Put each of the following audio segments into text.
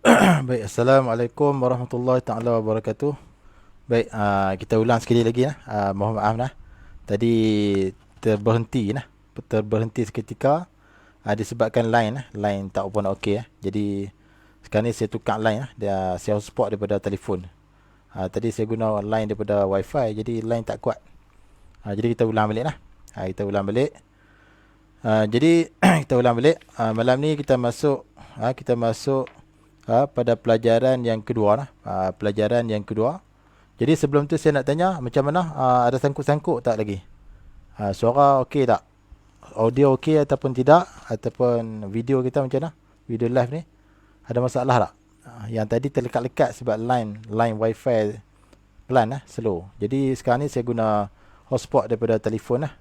Baik, Assalamualaikum warahmatullahi taala wabarakatuh. Baik, kita ulang sekali lagi ya. Mohon maaf nah. Tadi terberhenti nah. Terberhenti seketika disebabkan line line tak open okey ya. Jadi sekarang ni saya tukar line saya hotspot daripada telefon. Tadi saya guna line daripada wifi jadi line tak kuat. Jadi kita ulang balik lah. Kita ulang balik. Jadi kita ulang balik. Malam ni kita masuk pada pelajaran yang kedua lah. Pelajaran yang kedua. Jadi sebelum tu saya nak tanya macam mana, ada sangkut-sangkut tak lagi? Suara okey tak? Audio okey ataupun tidak? Ataupun video kita macam mana? Video live ni ada masalah tak? Yang tadi terlekat-lekat sebab line wifi pelan slow. Jadi sekarang ni saya guna hotspot daripada telefon lah.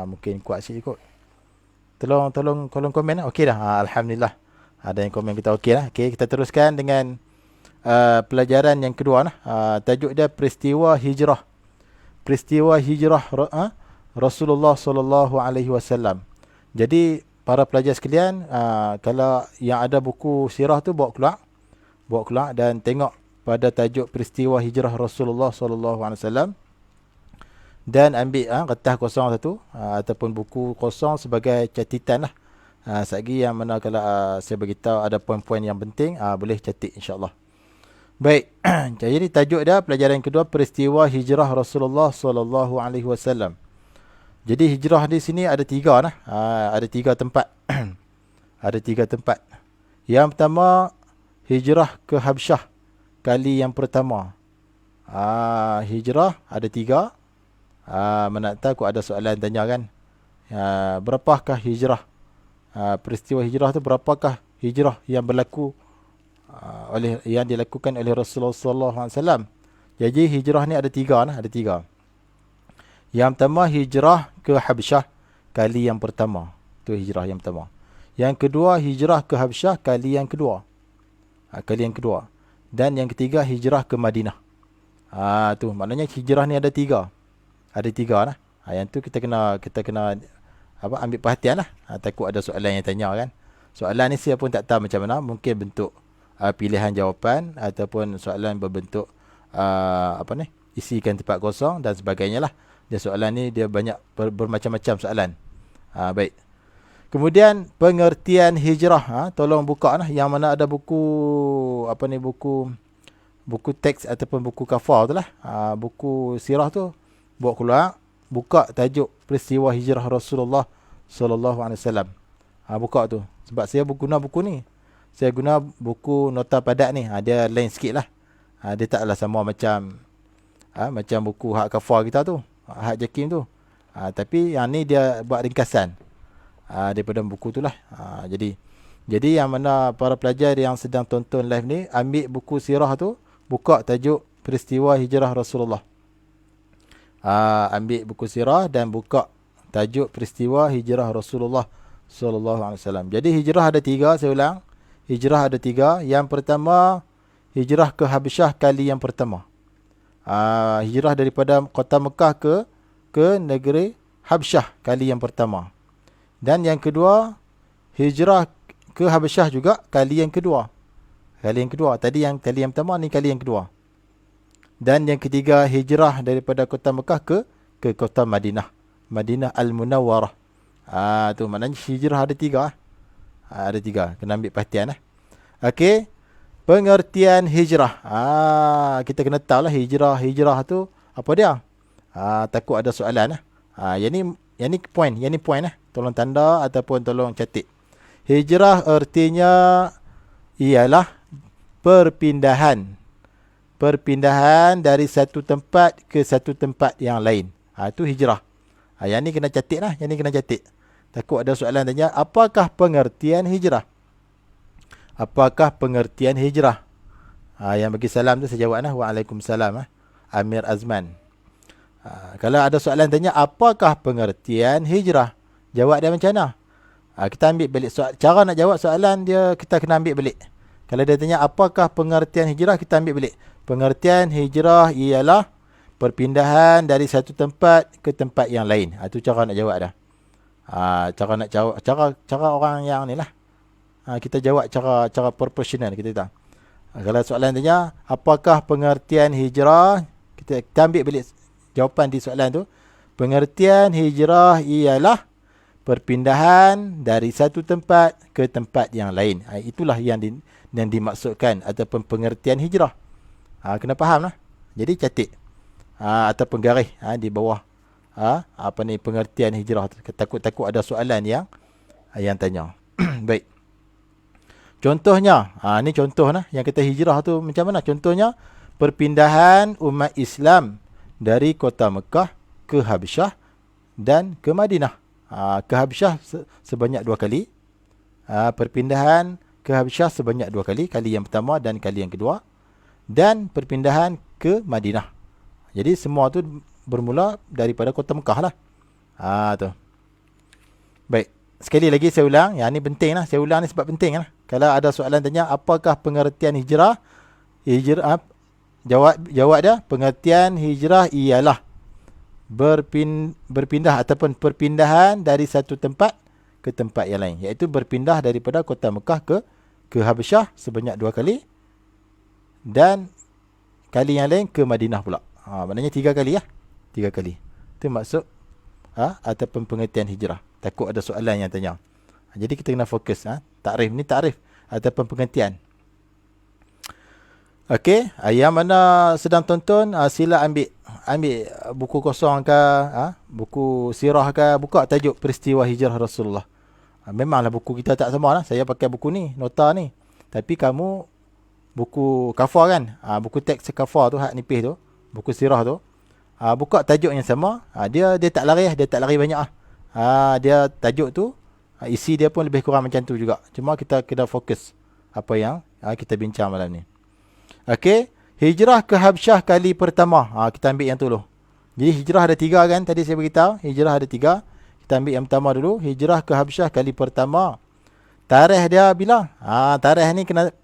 Mungkin kuat sikit kot. Tolong komen lah. Okey dah. Alhamdulillah. Ada yang komen kita okey lah. Okey, kita teruskan dengan pelajaran yang kedua lah. Tajuk dia peristiwa hijrah. Peristiwa hijrah Rasulullah sallallahu alaihi wasallam. Jadi para pelajar sekalian, kalau yang ada buku sirah tu bawa keluar dan tengok pada tajuk peristiwa hijrah Rasulullah sallallahu alaihi wasallam dan ambil kertas kosong satu ataupun buku kosong sebagai catatan lah. Sagi yang mana kalau saya beritahu ada poin-poin yang penting, boleh catat insya-Allah. Baik. Jadi tajuk dia pelajaran kedua peristiwa hijrah Rasulullah sallallahu alaihi wasallam. Jadi hijrah di sini ada tiga nah. Ada tiga tempat. Ada tiga tempat. Yang pertama hijrah ke Habsyah kali yang pertama. Hijrah ada tiga. Mana tahu ada soalan tanya kan. Berapakah hijrah? Peristiwa hijrah tu berapakah hijrah yang berlaku yang dilakukan oleh Rasulullah sallallahu alaihi wasallam. Jadi hijrah ni ada tiga nah, ada tiga. Yang pertama hijrah ke Habsyah kali yang pertama. Tu hijrah yang pertama. Yang kedua hijrah ke Habsyah kali yang kedua. Kali yang kedua. Dan yang ketiga hijrah ke Madinah. Tu maknanya hijrah ni ada tiga. Ada tiga lah. Yang tu kita kena ambil perhatian lah. Takut ada soalan yang tanya kan. Soalan ni saya pun tak tahu macam mana. Mungkin bentuk pilihan jawapan ataupun soalan berbentuk isikan tempat kosong dan sebagainya lah. Dia soalan ni dia banyak bermacam-macam soalan. Baik. Kemudian pengertian hijrah. Tolong buka lah yang mana ada buku buku teks ataupun buku kafar tu lah. Buku sirah tu bawa keluar, buka tajuk peristiwa hijrah Rasulullah sallallahu alaihi wasallam. Buka tu. Sebab saya guna buku ni. Saya guna buku nota padat ni. Dia lain sikit lah. Dia taklah sama macam buku hak kafar kita tu. Hak Jakim tu. Tapi yang ni dia buat ringkasan. Daripada buku tu lah. Jadi yang mana para pelajar yang sedang tonton live ni, ambil buku sirah tu, buka tajuk peristiwa hijrah Rasulullah. Ambil buku sirah dan buka tajuk peristiwa hijrah Rasulullah sallallahu alaihi wasallam. Jadi hijrah ada tiga, saya ulang. Hijrah ada tiga. Yang pertama hijrah ke Habsyah kali yang pertama. Hijrah daripada kota Mekah ke negeri Habsyah kali yang pertama. Dan yang kedua hijrah ke Habsyah juga kali yang kedua. Kali yang kedua. Tadi yang kali yang pertama, ni kali yang kedua. Dan yang ketiga hijrah daripada kota Mekah ke kota Madinah. Madinah Al-Munawwarah. Tu maknanya hijrah ada tiga. Ada tiga. Kena ambil perhatian lah. Okey. Pengertian hijrah. Kita kena tahu lah hijrah tu apa dia. Takut ada soalan lah. Yang ni point lah. Tolong tanda ataupun tolong catat. Hijrah artinya ialah perpindahan. Perpindahan dari satu tempat ke satu tempat yang lain. Itu hijrah. Yang ni kena catat lah. Yang ni kena catat. Takut ada soalan tanya, apakah pengertian hijrah? Apakah pengertian hijrah? Yang bagi salam tu saya jawab lah. Waalaikumsalam. Amir Azman. Kalau ada soalan tanya, apakah pengertian hijrah? Jawab dia macam mana? Kita ambil balik soal. Cara nak jawab soalan dia, kita kena ambil balik. Kalau dia tanya, apakah pengertian hijrah? Kita ambil balik. Pengertian hijrah ialah perpindahan dari satu tempat ke tempat yang lain. Itu cara nak jawab dah. Cara nak jawab, cara orang yang ni lah. Kita jawab cara proporsional kita tahu. Kalau soalan tanya, apakah pengertian hijrah? Kita ambil balik jawapan di soalan tu. Pengertian hijrah ialah perpindahan dari satu tempat ke tempat yang lain. Itulah yang dimaksudkan ataupun pengertian hijrah. Kena faham lah. Jadi catik ataupun garis di bawah pengertian hijrah. Takut ada soalan yang tanya. Baik. Contohnya, ni contoh yang kata hijrah tu macam mana? Contohnya, perpindahan umat Islam dari kota Mekah ke Habsyah dan ke Madinah. Ke Habsyah sebanyak 2 kali. Perpindahan ke Habsyah sebanyak 2 kali. Kali yang pertama dan kali yang kedua. Dan perpindahan ke Madinah. Jadi semua tu bermula daripada kota Mekah lah. Tu. Baik. Sekali lagi saya ulang. Yang ni penting lah. Saya ulang ni sebab penting lah. Kalau ada soalan tanya, apakah pengertian hijrah? Jawab dia, pengertian hijrah ialah berpindah ataupun perpindahan dari satu tempat ke tempat yang lain. Iaitu berpindah daripada kota Mekah ke Habsyah sebanyak 2 kali. Dan kali yang lain ke Madinah pula. Maknanya 3 kali lah. 3 kali. Itu maksud ataupun pengertian hijrah. Takut ada soalan yang tanya. Jadi kita kena fokus. Takrif ni takrif ataupun pengertian. Okey, yang mana sedang tonton, sila ambil buku kosong ke, buku sirah ke, buka tajuk peristiwa hijrah Rasulullah. Memanglah buku kita tak sama lah. Saya pakai buku ni, nota ni. Tapi kamu buku kafar kan? Buku teks kafar tu, hak nipis tu, buku sirah tu. Buka tajuk yang sama. Dia tak lari banyak dia tajuk tu, isi dia pun lebih kurang macam tu juga. Cuma kita kena fokus apa yang kita bincang malam ni. Okey, hijrah ke Habsyah kali pertama. Kita ambil yang tu dulu. Jadi hijrah ada 3 kan, tadi saya beritahu. Hijrah ada 3. Kita ambil yang pertama dulu. Hijrah ke Habsyah kali pertama. Tarikh dia bila? Tarikh ni kena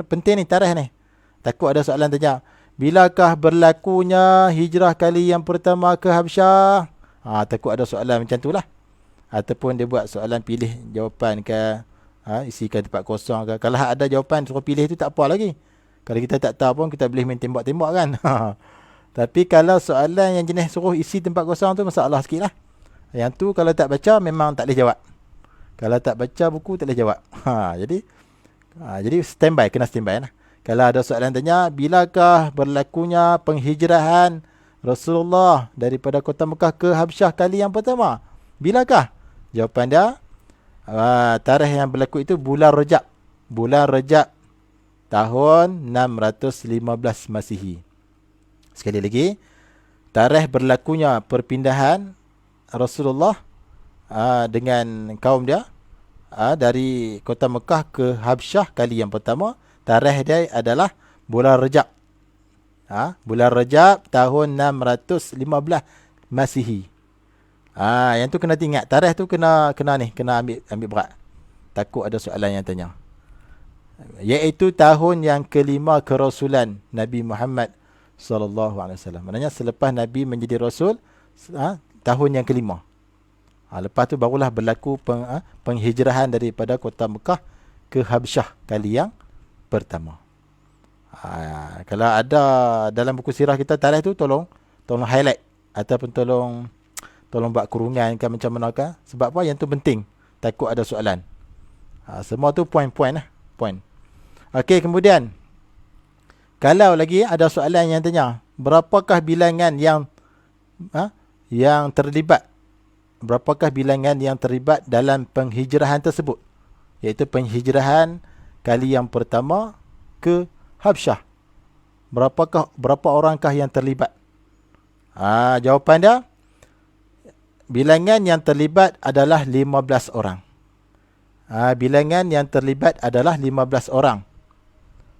penting ni, tarikh ni. Takut ada soalan tanya, bilakah berlakunya hijrah kali yang pertama ke Habsyah? Takut ada soalan macam tu lah. Ataupun dia buat soalan pilih jawapan ke, isikan tempat kosong ke. Kalau ada jawapan suruh pilih tu tak apa lagi. Kalau kita tak tahu pun kita boleh main tembak-tembak kan. Tapi kalau soalan yang jenis suruh isi tempat kosong tu masalah sikit lah. Yang tu kalau tak baca memang tak boleh jawab. Kalau tak baca buku tak boleh jawab. Jadi standby, kena standby lah. Kalau ada soalan tanya, bilakah berlakunya penghijrahan Rasulullah daripada kota Mekah ke Habsyah kali yang pertama? Bilakah? Jawapan dia, tarikh yang berlaku itu bulan Rajab. Bulan Rajab tahun 615 Masihi. Sekali lagi, tarikh berlakunya perpindahan Rasulullah dengan kaum dia dari kota Mekah ke Habsyah kali yang pertama. Tarikh dia adalah bulan Rajab. Bulan Rajab tahun 615 Masihi. Yang tu kena ingat. Tarikh tu kena ambil berat. Takut ada soalan yang tanya. Iaitu tahun yang kelima kerasulan Nabi Muhammad sallallahu alaihi wasallam. Maknanya selepas Nabi menjadi rasul, tahun yang kelima. Lepas tu barulah berlaku penghijrahan daripada kota Mekah ke Habsyah kali yang pertama. Kalau ada dalam buku sirah kita tarikh tu, tolong highlight ataupun tolong buat kurungan kan, macam mana kan. Sebab apa? Yang tu penting. Takut ada soalan. Semua tu point-point lah. Point. Okey, kemudian kalau lagi ada soalan yang tanya, berapakah bilangan yang terlibat? Berapakah bilangan yang terlibat dalam penghijrahan tersebut? Iaitu penghijrahan kali yang pertama ke Habsyah. Berapa orangkah yang terlibat? Jawapan dia, bilangan yang terlibat adalah 15 orang. Bilangan yang terlibat adalah 15 orang.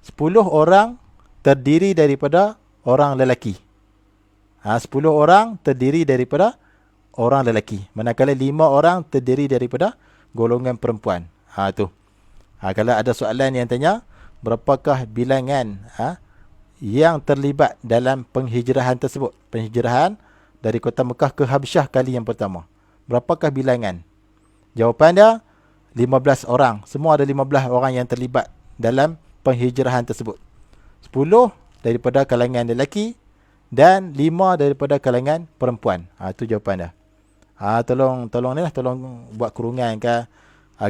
10 orang terdiri daripada orang lelaki. 10 orang terdiri daripada orang lelaki. Manakala 5 orang terdiri daripada golongan perempuan. Tu. Kalau ada soalan yang tanya, berapakah bilangan yang terlibat dalam penghijrahan tersebut? Penghijrahan dari kota Mekah ke Habsyah kali yang pertama. Berapakah bilangan? Jawapan dia, 15 orang. Semua ada 15 orang yang terlibat dalam penghijrahan tersebut. 10 daripada kalangan lelaki dan 5 daripada kalangan perempuan. Itu jawapan dah. Tolong ni lah, tolong buat kurungan ke,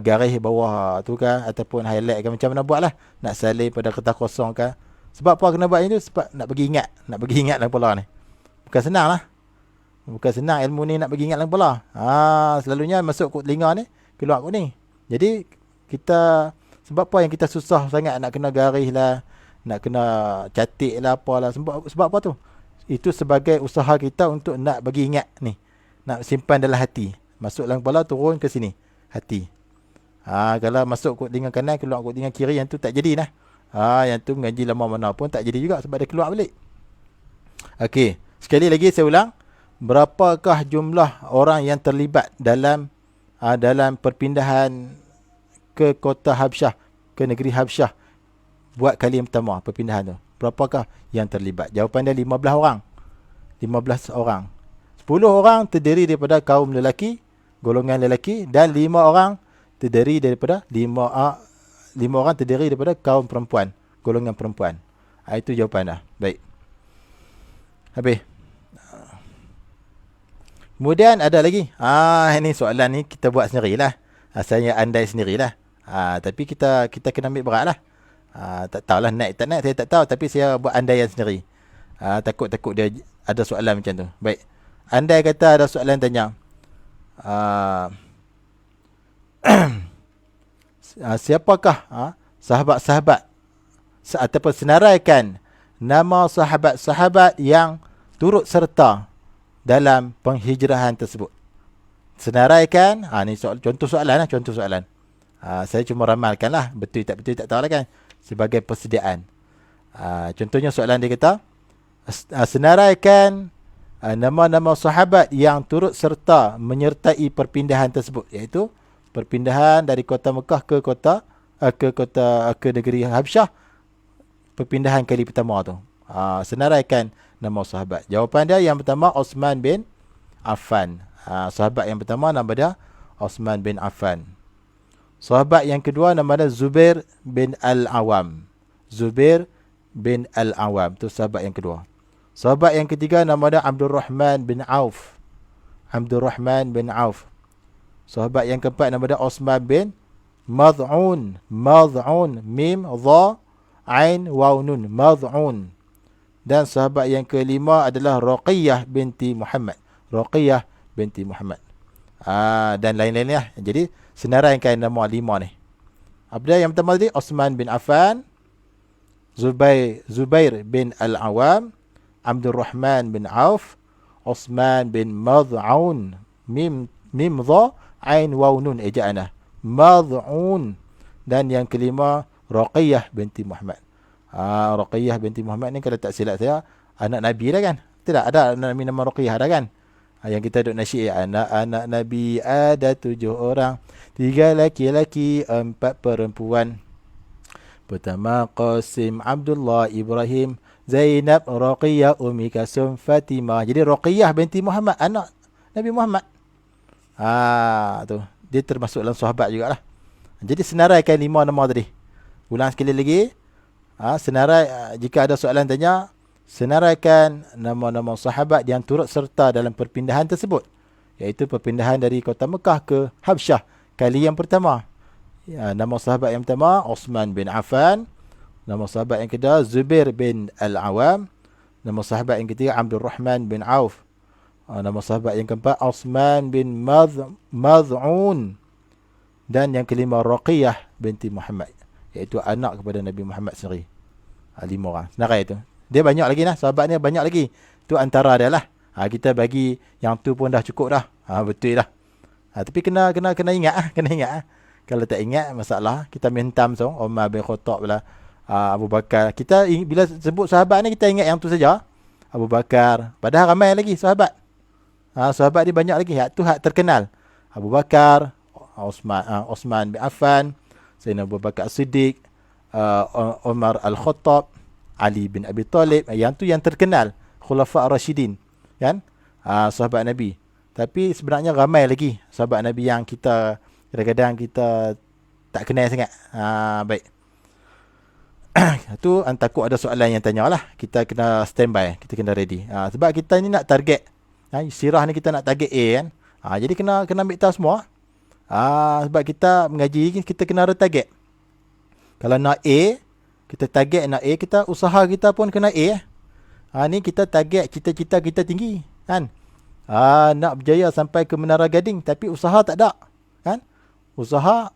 garis bawah tu ke, ataupun highlight ke, macam mana buat lah. Nak salin pada kertas kosong ke. Sebab apa kena buat ini? Sebab nak bagi ingat dalam kepala ni. Bukan senang lah. Bukan senang ilmu ni nak bagi ingat dalam kepala. Selalunya masuk kot telinga ni, keluar kot ni. Jadi kita, sebab apa yang kita susah sangat nak kena garis lah, nak kena catik lah apalah. Sebab apa tu? Itu sebagai usaha kita untuk nak bagi ingat ni. Nak simpan dalam hati. Masuk dalam kepala, turun ke sini. Hati. Kalau masuk kot telinga kanan, keluar kot telinga kiri, yang tu tak jadi lah. Yang tu mengaji lama mana pun tak jadi juga sebab dia keluar balik. Okey. Sekali lagi saya ulang. Berapakah jumlah orang yang terlibat dalam perpindahan ke kota Habsyah, ke negeri Habsyah buat kali yang pertama perpindahan tu? Berapakah yang terlibat? Jawapan dia 15 orang. 15 orang. 10 orang terdiri daripada kaum lelaki, golongan lelaki, dan 5 orang terdiri daripada 5 orang terdiri daripada kaum perempuan, golongan perempuan. Itu jawapan dah. Baik. Habis. Kemudian ada lagi. Ini soalan ni kita buat sendirilah. Saya andai sendirilah. Tapi kita kena ambil berat lah. Tak tahulah naik tak naik, saya tak tahu. Tapi saya buat andaian sendiri. Takut dia ada soalan macam tu. Baik. Andai kata ada soalan tanya. Siapakah sahabat-sahabat ataupun senaraikan nama sahabat-sahabat yang turut serta dalam penghijrahan tersebut? Senaraikan. Ni contoh soalan lah. Contoh soalan. Saya cuma ramalkan lah. Betul tak tahu lah kan. Sebagai persediaan. Contohnya soalan dia kata, senaraikan nama-nama sahabat yang turut serta menyertai perpindahan tersebut, iaitu perpindahan dari kota Mekah ke negeri Habsyah, perpindahan kali pertama tu. Senaraikan nama sahabat. Jawapan dia yang pertama Osman bin Affan. Sahabat yang pertama nama dia Osman bin Affan. Sahabat yang kedua nama dia Zubair bin Al-Awam. Zubair bin Al-Awam, tu sahabat yang kedua. Sahabat yang ketiga nama dia Abdul Rahman bin Auf. Abdul Rahman bin Auf. Sahabat yang keempat nama dia Osman bin Mad'un. Mad'un, mim dha ain waw nun, Mad'un. Dan sahabat yang kelima adalah Raqiyah binti Muhammad. Raqiyah binti Muhammad. Dan lain-lainnya. Jadi senaraikan nama 5 ni. Apa dia yang pertama tadi? Osman bin Affan, Zubair bin Al-Awam, Abdul Rahman bin Auf, Osman bin Mad'un, mim dha ain waw nun eja'anah, Mad'un. Dan yang kelima Raqiyah binti Muhammad. Raqiyah binti Muhammad ni kalau tak silap saya anak Nabi dah kan? Tidak ada anak Nabi nama Raqiyah dah kan? Yang kita duk nasyid, anak-anak Nabi ada 7 orang, 3 laki-laki, 4 perempuan. Pertama Qasim, Abdullah, Ibrahim, Zainab, Raqiyah, Ummi Kasum, Fatimah. Jadi Raqiyah binti Muhammad, anak Nabi Muhammad. Tu. Dia termasuk dalam sahabat jugalah. Jadi senaraikan 5 nama tadi. Ulang sekali lagi. Senarai, jika ada soalan tanya, senaraikan nama-nama sahabat yang turut serta dalam perpindahan tersebut, iaitu perpindahan dari kota Mekah ke Habsyah kali yang pertama. Nama sahabat yang pertama Osman bin Affan. Nama sahabat yang kedua Zubair bin Al-Awam. Nama sahabat yang ketiga Abdul Rahman bin Auf. Nama sahabat yang keempat Osman bin Mad'un. Dan yang kelima Raqiyah binti Muhammad, iaitu anak kepada Nabi Muhammad sendiri. 5 orang. Senarai itu. Dia banyak lagi lah. Sahabat ni banyak lagi. Tu antara dia lah. Kita bagi yang tu pun dah cukup dah. Betul dah. Tapi kena ingat lah. Kena ingat lah. Kalau tak ingat, masalah. Kita mintam Umar bin Khattab lah. Abu Bakar. Kita bila sebut sahabat ni, kita ingat yang tu saja. Abu Bakar. Padahal ramai lagi sahabat. Sahabat ni banyak lagi. Tu hak terkenal. Abu Bakar, Osman bin Affan, Sayyidina Abu Bakar As-Siddiq, Umar Al-Khattab, Ali bin Abi Talib. Yang tu yang terkenal. Khulafa Ar-Rashidin. Kan? Sahabat Nabi. Tapi sebenarnya ramai lagi sahabat Nabi yang kita kadang-kadang kita tak kenal sangat. Baik. Itu takut ada soalan yang tanya lah. Kita kena standby, kita kena ready. Sebab kita ni nak target. Sirah ni kita nak target A kan. Jadi kena ambil tahu semua. Sebab kita mengaji, kita kena retarget. Kalau nak A, kita target nak A, kita usaha kita pun kena A. Ni kita target cita-cita kita tinggi kan. Nak berjaya sampai ke Menara Gading, tapi usaha tak ada kan. Usaha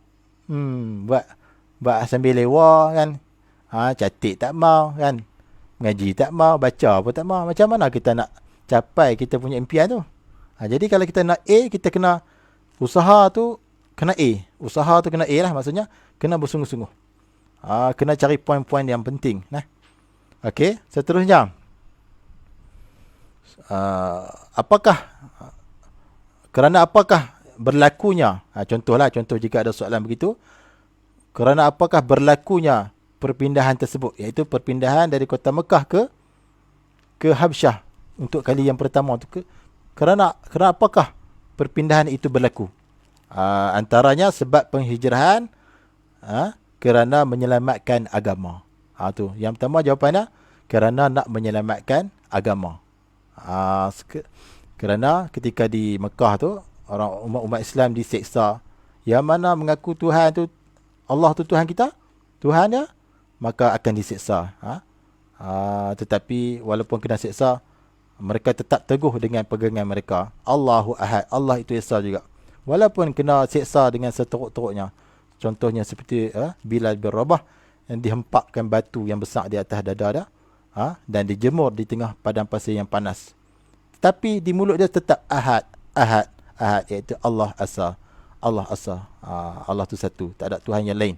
buat sambil lewa kan. Catik tak mau kan. Mengaji tak mau, baca pun tak mau. Macam mana kita nak capai kita punya impian tu? Jadi kalau kita nak A, kita kena usaha tu kena A. Usaha tu kena A lah, maksudnya kena bersungguh-sungguh. Kena cari poin-poin yang penting. Okey, seterusnya. Kerana apakah berlakunya? Contoh jika ada soalan begitu. Kerana apakah berlakunya perpindahan tersebut, iaitu perpindahan dari kota Mekah ke Habsyah untuk kali yang pertama tu. Kerana apakah perpindahan itu berlaku? Antaranya sebab penghijrahan kerana menyelamatkan agama. Tu yang pertama jawapannya, kerana nak menyelamatkan agama. Kerana ketika di Mekah tu, orang umat Islam diseksa. Yang mana mengaku Tuhan tu, Allah tu Tuhan kita, Tuhan dia, maka akan diseksa. Tetapi walaupun kena seksa, mereka tetap teguh dengan pegangan mereka. Allahu Ahad, Allah itu Esa juga. Walaupun kena seksa dengan seteruk-teruknya. Contohnya seperti Bilal bin Rabah yang dihempakkan batu yang besar di atas dada dia, dan dijemur di tengah padang pasir yang panas. Tapi di mulut dia tetap Ahad, Ahad, Ahad, iaitu Allah Asa. Allah Asa. Allah tu satu, tak ada Tuhan yang lain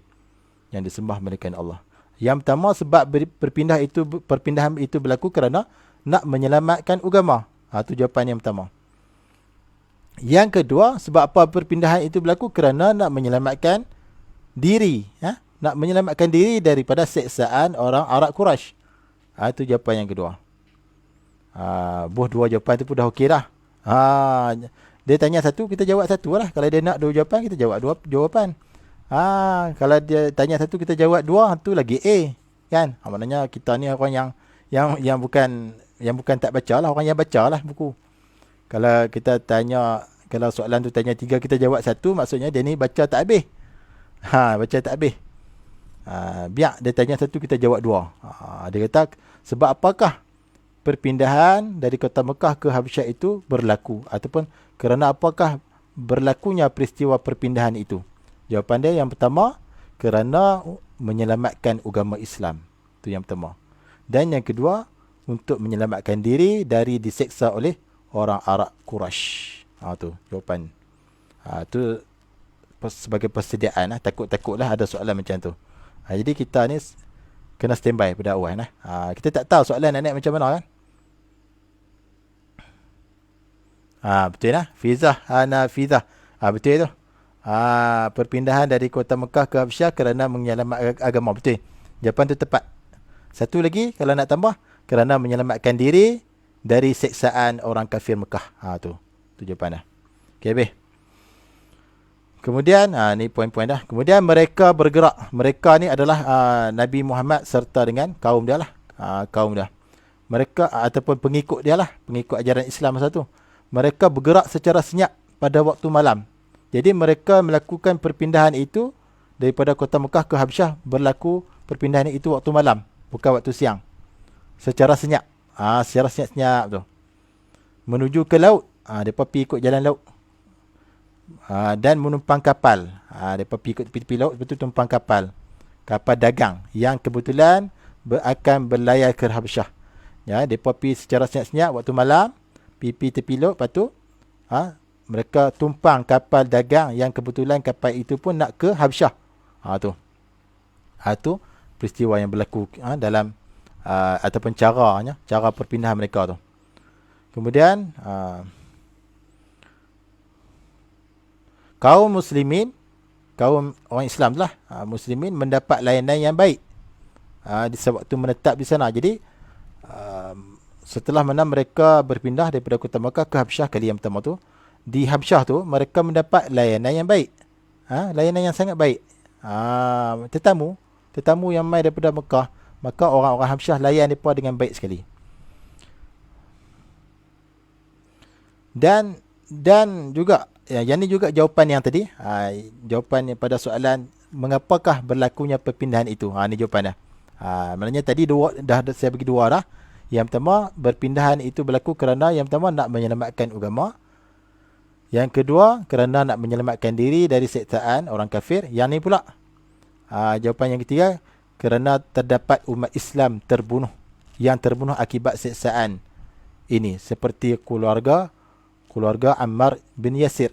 yang disembah melainkan Allah. Yang pertama sebab perpindahan itu berlaku kerana nak menyelamatkan agama. Itu jawapan yang pertama. Yang kedua, sebab apa perpindahan itu berlaku? Kerana nak menyelamatkan diri. Nak menyelamatkan diri daripada seksaan orang Arab Quraisy. Itu jawapan yang kedua. Dua jawapan itu pun dah okey dah. Dia tanya satu, kita jawab satu lah. Kalau dia nak dua jawapan, kita jawab dua jawapan. Kalau dia tanya satu, kita jawab dua, tu lagi A kan. Maknanya kita ni orang yang bukan tak baca lah, orang yang baca lah buku. Kalau kita tanya, kalau soalan tu tanya tiga, kita jawab satu, maksudnya dia ni baca tak habis. Baca tak habis. Biar dia tanya satu, kita jawab dua. Dia kata sebab apakah perpindahan dari kota Mekah ke Habsyah itu berlaku, ataupun kerana apakah berlakunya peristiwa perpindahan itu. Jawapan dia yang pertama, kerana menyelamatkan agama Islam. Itu yang pertama. Dan yang kedua, untuk menyelamatkan diri dari diseksa oleh orang Arab Quraisy. Tu jawapan. Tu sebagai persediaan. Takut-takutlah ada soalan macam tu. Jadi kita ni kena standby pada awal. Kita tak tahu soalan nak naik macam mana kan. Betul lah. Fizah, Fizah. Betul tu. Perpindahan dari kota Mekah ke Habsyah kerana menyelamatkan agama. Betul. Jawapan tu tepat. Satu lagi kalau nak tambah, kerana menyelamatkan diri dari seksaan orang kafir Mekah. Tu jawapan dah. Okey, habis. Kemudian ni poin-poin dah. Kemudian mereka bergerak. Mereka ni adalah Nabi Muhammad serta dengan kaum dia lah. Kaum dia. Mereka ataupun pengikut dia lah, pengikut ajaran Islam masa tu. Mereka bergerak secara senyap pada waktu malam. Jadi mereka melakukan perpindahan itu daripada kota Mekah ke Habsyah, berlaku perpindahan itu waktu malam, bukan waktu siang. Secara senyap. Secara senyap-senyap tu. Menuju ke laut. Mereka pergi ikut jalan laut. Dan menumpang kapal. Mereka pergi ikut tepi-tepi laut, lepas tu tumpang kapal. Kapal dagang yang kebetulan akan berlayar ke Habsyah. Mereka pergi secara senyap-senyap waktu malam, pergi tepi laut, lepas tu mereka tumpang kapal dagang yang kebetulan kapal itu pun nak ke Habsyah. Tu peristiwa yang berlaku dalam ataupun cara perpindahan mereka tu. Kemudian kaum muslimin, kaum orang Islam lah, muslimin mendapat layanan yang baik di sewaktu menetap di sana. Jadi setelah mana mereka berpindah daripada kota Mekah ke Habsyah kali yang pertama tu, di Habsyah tu mereka mendapat layanan yang baik. Layanan yang sangat baik. Tetamu tetamu yang mai daripada Mekah, maka orang-orang Habsyah layan mereka dengan baik sekali. Dan juga yang ni juga jawapan yang tadi, jawapan pada soalan mengapakah berlakunya perpindahan itu. Ni jawapan dah. Maknanya tadi dah saya bagi dua dah. Yang pertama, berpindahan itu berlaku kerana yang pertama nak menyelamatkan agama. Yang kedua, kerana nak menyelamatkan diri dari siksaan orang kafir. Yang ni pula, jawapan yang ketiga, kerana terdapat umat Islam terbunuh, yang terbunuh akibat siksaan ini, seperti keluarga Ammar bin Yasir.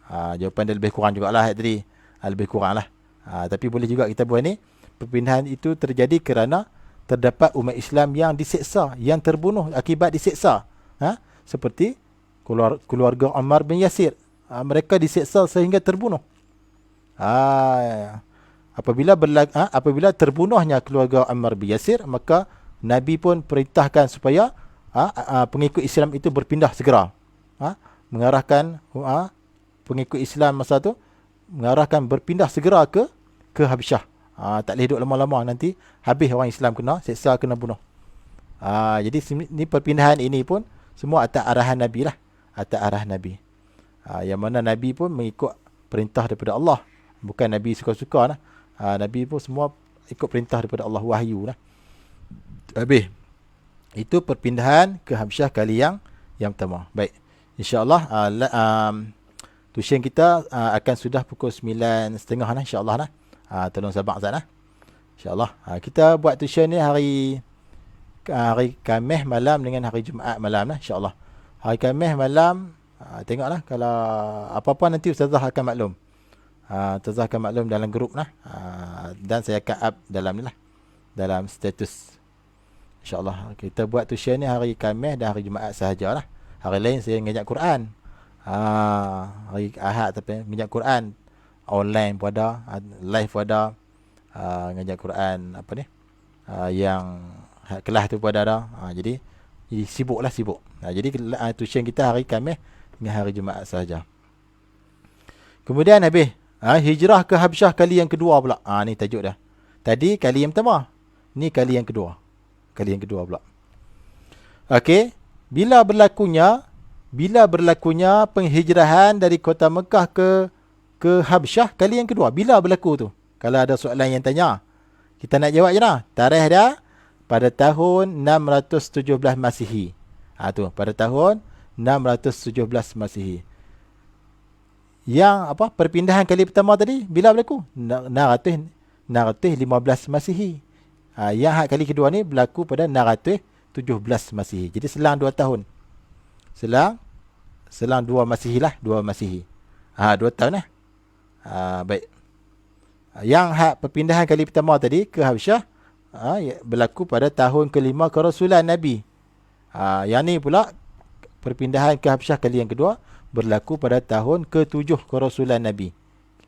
Jawapan dia lebih kurang jugalah tadi. Lebih kurang lah. Tapi boleh juga kita buat ni. Perpindahan itu terjadi kerana terdapat umat Islam yang diseksa, yang terbunuh akibat diseksa. Seperti keluarga Ammar bin Yasir. Mereka diseksa sehingga terbunuh. Apabila terbunuhnya keluarga Ammar bin Yasir, maka Nabi pun perintahkan supaya pengikut Islam itu berpindah segera. Mengarahkan pengikut Islam masa tu mengarahkan berpindah segera ke Habsyah. Tak boleh duduk lama-lama, nanti habis orang Islam kena seksa, kena bunuh. Jadi ni perpindahan ini pun semua atas arahan Nabi lah. Atas arah Nabi. Yang mana Nabi pun mengikut perintah daripada Allah. Bukan Nabi suka-suka lah. Nabi pun semua ikut perintah daripada Allah, wahyu lah. Habis. Itu perpindahan ke Habsyah kali yang pertama. Baik. InsyaAllah tuition kita akan sudah pukul 9.30 lah, insyaAllah lah. Tolong sabar Azad lah. InsyaAllah. Kita buat tuition ni hari Khamis malam dengan hari Jumaat malam lah, insyaAllah. Hari Khamis malam, tengoklah kalau apa-apa nanti Ustazah akan maklum. Ustazah akan maklum dalam grup lah. Dan saya akan up dalam ni lah, dalam status. InsyaAllah. Kita buat tuition ni hari Khamis dan hari Jumaat sahajalah. Hari lain saya ngajak Quran. Hari Ahad tapi ngajak Quran. Online pun ada, live pun ada. Ngajak Quran apa ni? Yang kelas tu pun ada. Jadi sibuk. Jadi tuition kita hari Khamis dengan hari Jumaat sahaja. Kemudian habis. Hijrah ke Habsyah kali yang kedua pula. Ni tajuk dah. Tadi kali yang pertama. Ni kali yang kedua. Kali yang kedua pula. Okey. Bila berlakunya penghijrahan dari kota Mekah ke Habsyah kali yang kedua? Bila berlaku tu? Kalau ada soalan yang tanya, kita nak jawab je lah. Tarikh dia pada tahun 617 Masihi. Tu pada tahun 617 Masihi. Yang perpindahan kali pertama tadi bila berlaku? 615 Masihi. Yang kali kedua ni berlaku pada 617 Masihi. Jadi selang 2 tahun. Selang 2 Masihi lah, 2 Masihi. 2 tahun lah. Baik. Yang perpindahan kali pertama tadi ke Habsyah berlaku pada tahun ke-5 kerasulan Nabi. Yang ni pula perpindahan ke Habsyah kali yang kedua berlaku pada tahun ke-7 kerasulan Nabi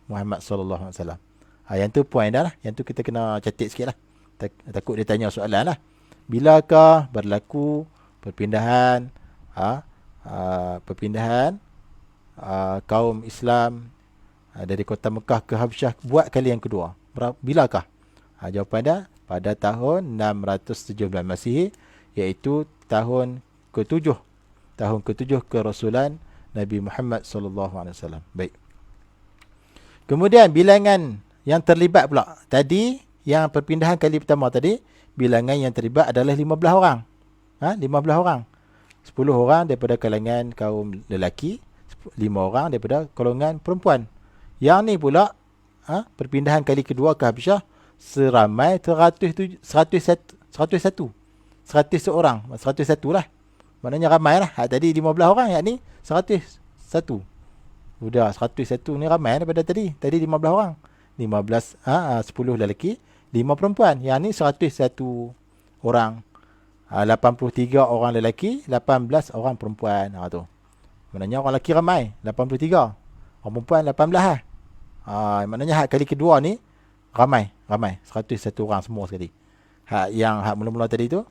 Muhammad sallallahu alaihi wasallam. Yang tu point dah lah. Yang tu kita kena catat sikit lah. Takut dia tanya soalan lah. Bilakah berlaku perpindahan kaum Islam dari kota Mekah ke Habsyah buat kali yang kedua? Bilakah? Jawapan dia pada tahun 617 Masihi, iaitu tahun ke-7. Tahun ke-7 kerasulan Nabi Muhammad sallallahu alaihi wasallam. Baik. Kemudian bilangan yang terlibat pula. Tadi yang perpindahan kali pertama tadi, bilangan yang terlibat adalah 15 orang. 15 orang. 10 orang daripada kalangan kaum lelaki, 5 orang daripada golongan perempuan. Yang ni pula perpindahan kali kedua ke Habsyah seramai 101 orang. 101 lah. Maknanya ramai lah. Tadi 15 orang, yang ni 101. Sudah 101 ni ramai daripada tadi. Tadi 15 orang. 10 lelaki, 5 perempuan. Yang ni 101 orang. 83 orang lelaki, 18 orang perempuan. Tu. Maknanya orang lelaki ramai, 83. Orang perempuan 18 lah. Maknanya kali kedua ni ramai. 101 orang semua sekali. Yang mula-mula tadi tu,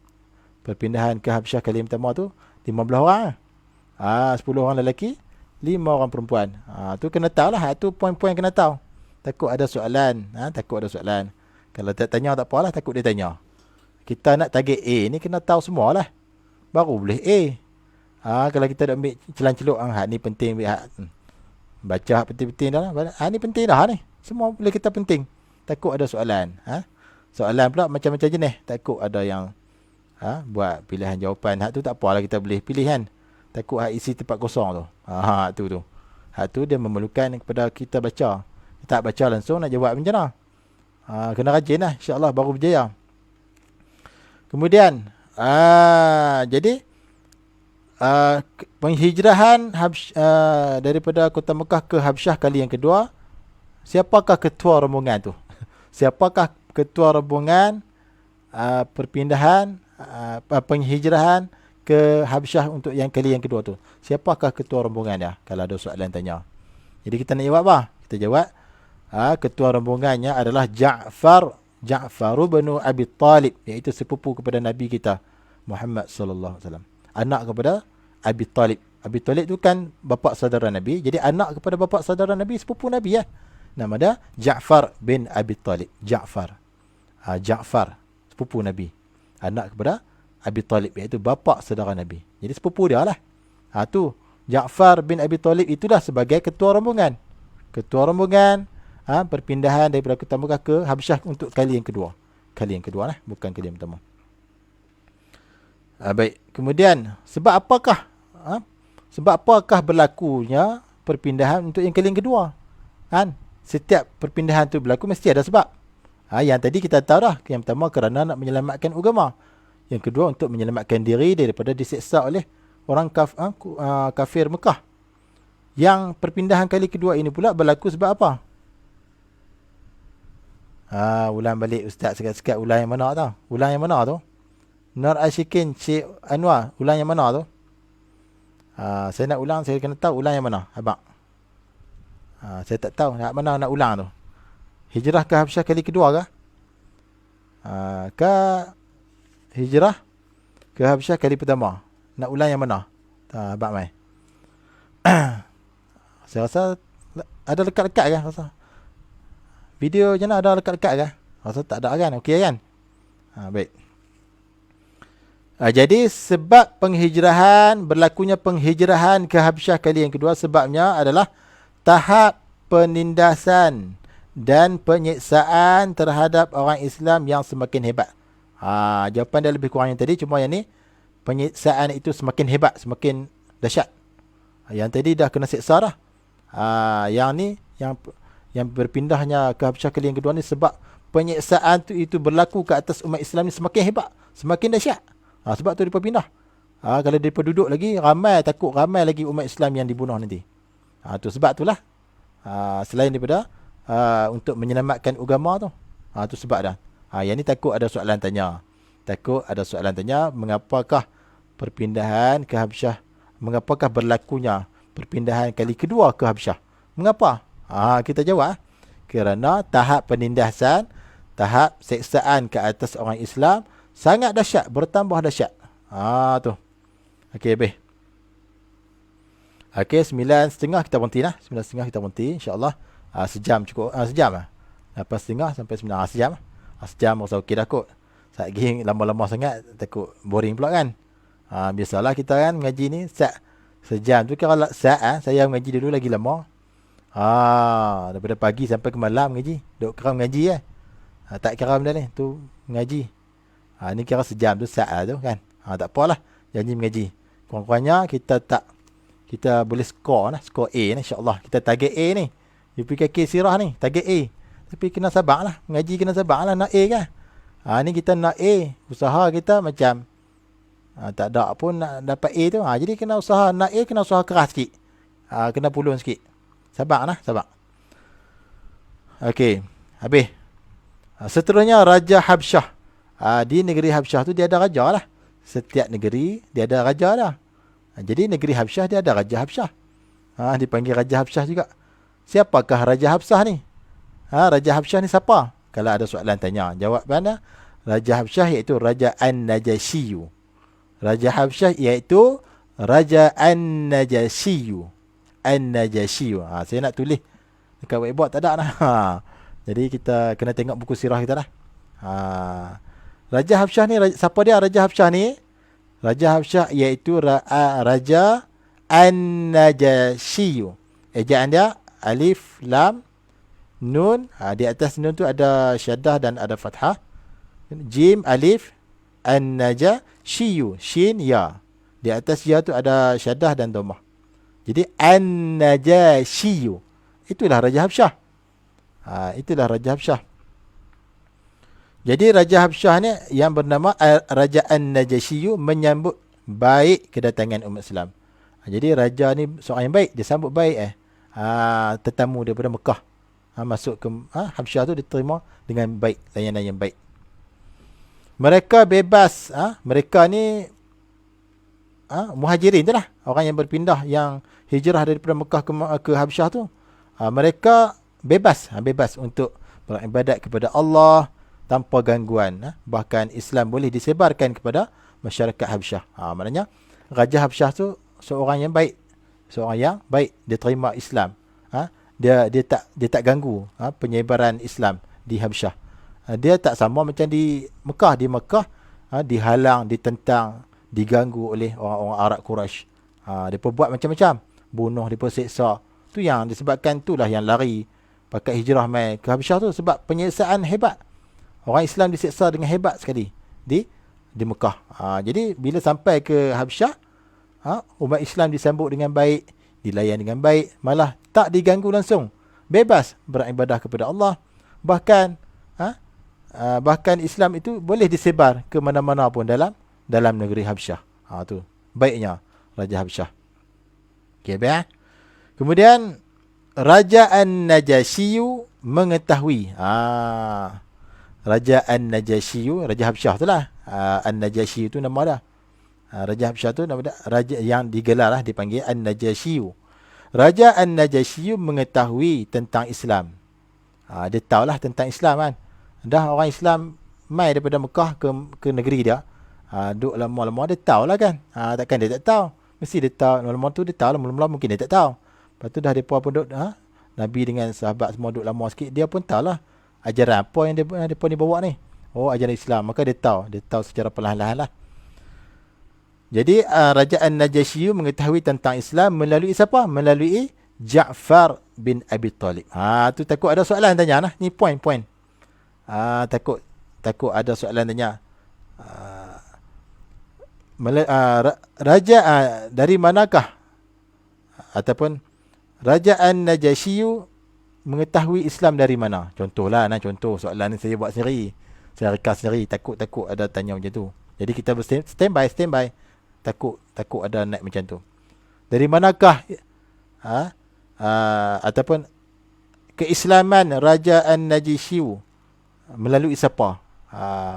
perpindahan ke Habsyah kali yang pertama tu 15 orang. 10 orang lelaki, 5 orang perempuan. Tu kena tahu lah. Tu poin-poin kena tahu. Takut ada soalan. Kalau tak tanya tak apalah, takut dia tanya. Kita nak target A ni kena tahu semualah. Baru boleh A. Kalau kita nak ambil celan-celuk, hak ni penting, ambil hak baca hak penting-penting dah lah. Ni penting dah ni. Semua boleh kita penting. Takut ada soalan. Soalan pula macam-macam jenis. Takut ada yang buat pilihan jawapan. Hak tu tak apalah, kita boleh pilih kan. Takut hak isi tempat kosong tu. Hak tu. Hak tu dia memerlukan kepada kita baca. Tak baca langsung nak jawab macam mana. Kena rajin lah. InsyaAllah baru berjaya. Kemudian, jadi penghijrahan daripada Kota Mekah ke Habsyah kali yang kedua. Siapakah ketua rombongan tu? Siapakah ketua rombongan perpindahan penghijrahan ke Habsyah untuk yang kali yang kedua tu? Siapakah ketua rombongan dia? Kalau ada soalan tanya. Jadi kita nak jawab apa? Kita jawab ketua rombongannya adalah Ja'far bin Abi Talib, iaitu sepupu kepada Nabi kita Muhammad sallallahu alaihi wasallam. Anak kepada Abi Talib. Abi Talib tu kan bapa saudara Nabi. Jadi anak kepada bapa saudara Nabi, sepupu Nabi ya. Nama dia Ja'far bin Abi Talib. Ja'far. Ja'far, sepupu Nabi. Anak kepada Abi Talib, iaitu bapa saudara Nabi. Jadi sepupu dia lah. Tu Ja'far bin Abi Talib itulah sebagai ketua rombongan. Ketua rombongan perpindahan daripada Kota Mekah ke Habsyah untuk kali yang kedua. Kali yang kedua lah, bukan kali yang pertama. Baik. Kemudian, sebab apakah berlakunya perpindahan untuk yang kali yang kedua? Setiap perpindahan tu berlaku mesti ada sebab. Yang tadi kita tahu dah. Yang pertama kerana nak menyelamatkan agama. Yang kedua untuk menyelamatkan diri daripada diseksa oleh orang kafir Mekah. Yang perpindahan kali kedua ini pula berlaku sebab apa? Ulang balik Ustaz sekat-sekat. Ulang yang mana tau? Ulang yang mana tu? Nur Ashikin Cik Anwar. Ulang yang mana tu? Saya nak ulang, saya kena tahu ulang yang mana, abang. Saya tak tahu nak mana nak ulang tu. Hijrah ke Habsyah kali kedua ke? Ke hijrah ke Habsyah kali pertama? Nak ulang yang mana? Abang mai. Saya rasa ada lekat-lekat kan rasa. Video je nak ada lekat-lekat kan? Rasa tak ada kan? Okey kan? Baik. Jadi sebab berlakunya penghijrahan ke Habsyah kali yang kedua, sebabnya adalah tahap penindasan dan penyiksaan terhadap orang Islam yang semakin hebat. Jawapan dia lebih kurang yang tadi, cuma yang ni penyiksaan itu semakin hebat, semakin dahsyat. Yang tadi dah kena siksa dah. Yang ni yang berpindahnya ke Habsyah kali yang kedua ni sebab penyiksaan itu berlaku ke atas umat Islam ni semakin hebat, semakin dahsyat. Sebab tu mereka pindah. Kalau mereka duduk lagi, takut ramai lagi umat Islam yang dibunuh nanti. Tu sebab itulah. Selain daripada untuk menyelamatkan agama tu. Tu sebab dah. Yang ni takut ada soalan tanya. Mengapakah perpindahan ke Habsyah, mengapakah berlakunya perpindahan kali kedua ke Habsyah? Mengapa? Kita jawab. Kerana tahap penindasan, tahap seksaan ke atas orang Islam sangat dahsyat, bertambah dahsyat. Tu. Okey, habis. Okey, 9.30 kita berhenti lah. 9.30 kita berhenti, insya-Allah. Sejam cukup. Sejam lah. 8.30 sampai 9. Sejam lah. Sejam rasa okey dah kot. Satgi lama-lama sangat, takut boring pula kan. Biasalah kita kan mengaji ni, sejam tu kalau saat saya mengaji dulu lagi lama. Daripada pagi sampai ke malam mengaji. Duk keram mengaji tak keram dah ni. Tu mengaji. Ni kira sejam tu saat tu kan. Tak apalah. Janji mengaji. Kurang-kurangnya kita boleh skor lah. Skor A ni insyaAllah. Kita target A ni. UPKK Sirah ni. Target A. Tapi kena sabar lah. Mengaji kena sabar lah. Nak A kan. Ni kita nak A. Usaha kita macam tak ada pun nak dapat A tu. Jadi kena usaha. Nak A kena usaha keras sikit. Kena pulun sikit. Sabar lah. Sabar. Okey. Habis. Seterusnya Raja Habsyah. Di negeri Habsyah tu dia ada raja lah. Setiap negeri dia ada raja lah. Jadi negeri Habsyah dia ada Raja Habsyah. Dipanggil Raja Habsyah juga. Siapakah Raja Habsyah ni? Raja Habsyah ni siapa? Kalau ada soalan tanya, jawab mana? Raja Habsyah iaitu Raja An-Najashiyu. Raja Habsyah iaitu Raja An-Najashiyu. An-Najashiyu. Saya nak tulis dekat whiteboard tak ada lah. Jadi kita kena tengok buku sirah kita lah. Raja Habsyah ni, siapa dia Raja Habsyah ni? Raja Habsyah iaitu Raja An-Najasyi. Ejaan dia alif, lam, nun. Di atas nun tu ada syaddah dan ada fathah. Jim, alif, An-Najasyi, shin, ya. Di atas ya tu ada syaddah dan dhammah. Jadi An-Najasyi. Itulah Raja Habsyah. Itulah Raja Habsyah. Jadi Raja Habsyah ni yang bernama Raja An-Najasyi menyambut baik kedatangan umat Islam. Jadi raja ni seorang yang baik, dia sambut baik tetamu daripada Mekah. Masuk ke Habsyah tu diterima dengan baik, layanan yang baik. Mereka bebas, mereka ni muhajirin tu lah, orang yang berpindah, yang hijrah daripada Mekah ke Habsyah tu. Mereka bebas untuk beribadat kepada Allah tanpa gangguan. Bahkan Islam boleh disebarkan kepada masyarakat Habsyah. Maknanya Raja Habsyah tu seorang yang baik. Seorang yang baik. Dia terima Islam. Dia tak ganggu penyebaran Islam di Habsyah. Dia tak sama macam di Mekah. Di Mekah dihalang, ditentang, diganggu oleh orang-orang Arab Quraisy. Dia buat macam-macam. Bunuh, dia seksa. Tu yang disebabkan itulah yang lari pakai hijrah mai ke Habsyah tu, sebab penyiksaan hebat. Orang Islam diseksa dengan hebat sekali di Mekah. Jadi bila sampai ke Habsyah, umat Islam disambut dengan baik, dilayan dengan baik, malah tak diganggu langsung. Bebas beribadah kepada Allah. Bahkan Islam itu boleh disebar ke mana-mana pun dalam negeri Habsyah. Tu baiknya Raja Habsyah. Okey, baik. Kemudian Raja An-Najasyi mengetahui. Raja An-Najasyi, Raja Habsyah tu lah. An-Najasyi tu nama dia. Raja Habsyah tu nama dia, raja yang digelar lah, dipanggil An-Najasyi. Raja An-Najasyi mengetahui tentang Islam. Dia tahulah tentang Islam kan. Dah orang Islam mai daripada Mekah ke negeri dia. Duduk lama-lama dia tahulah kan. Takkan dia tak tahu. Mesti dia tahu. Lama-lama tu dia tahu lah. Mula-mula mungkin dia tak tahu. Lepas tu dah mereka pun duduk, Nabi dengan sahabat semua duduk lama sikit. Dia pun tahulah ajaran apa yang mereka ni bawa ni. Ajaran Islam. Maka dia tahu secara perlahan-lahan lah. Jadi Raja An-Najasyi mengetahui tentang Islam melalui siapa? Melalui Ja'far bin Abi Talib. Tu takut ada soalan tanya lah. Ni point. Takut ada soalan tanya. Raja dari manakah? Ataupun Raja An-Najasyi mengetahui Islam dari mana? Contohlah, contoh soalan ni saya buat sendiri. Saya reka sendiri. Takut ada tanya macam tu. Jadi kita standby. Takut ada naik macam tu. Dari manakah ataupun keislaman Raja An-Najasyi melalui siapa?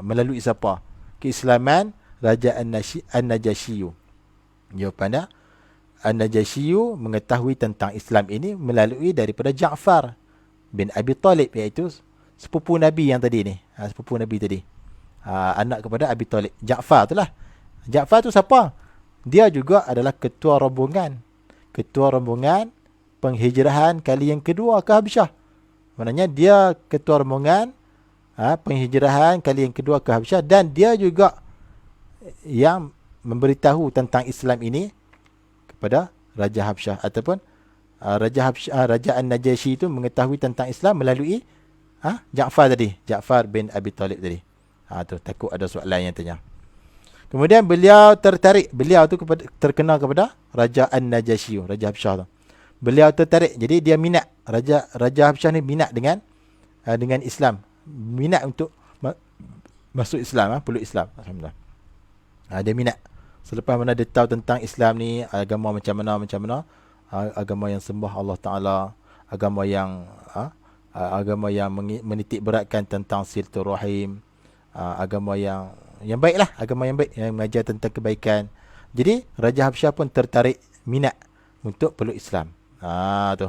Melalui siapa? Keislaman Raja An-Najasyi. Jawapannya, An-Najasyi mengetahui tentang Islam ini melalui daripada Ja'far bin Abi Talib, iaitu sepupu Nabi yang tadi ni. Sepupu Nabi tadi. Anak kepada Abi Talib. Ja'far tu lah. Ja'far tu siapa? Dia juga adalah ketua rombongan. Ketua rombongan penghijrahan kali yang kedua ke Habsyah. Maknanya dia ketua rombongan penghijrahan kali yang kedua ke Habsyah, dan dia juga yang memberitahu tentang Islam ini kepada Raja Habsyah, ataupun Raja An-Najasyi itu mengetahui tentang Islam melalui Ja'far tadi, Ja'far bin Abi Talib tadi. Tu takut ada soalan yang tanya. Kemudian beliau tertarik, beliau tu terkenal kepada Raja An-Najasyi, Raja Habsyah tu. Beliau tertarik, jadi dia minat, Raja Habsyah ni minat dengan Islam, minat untuk masuk Islam, peluk Islam. Alhamdulillah. Dia minat. Selepas mana dia tahu tentang Islam ni, agama macam mana, agama yang sembah Allah Ta'ala, agama yang menitik beratkan tentang silaturahim, agama yang baik lah, agama yang baik, yang mengajar tentang kebaikan. Jadi Raja Habsyah pun tertarik, minat untuk peluk Islam. Tu.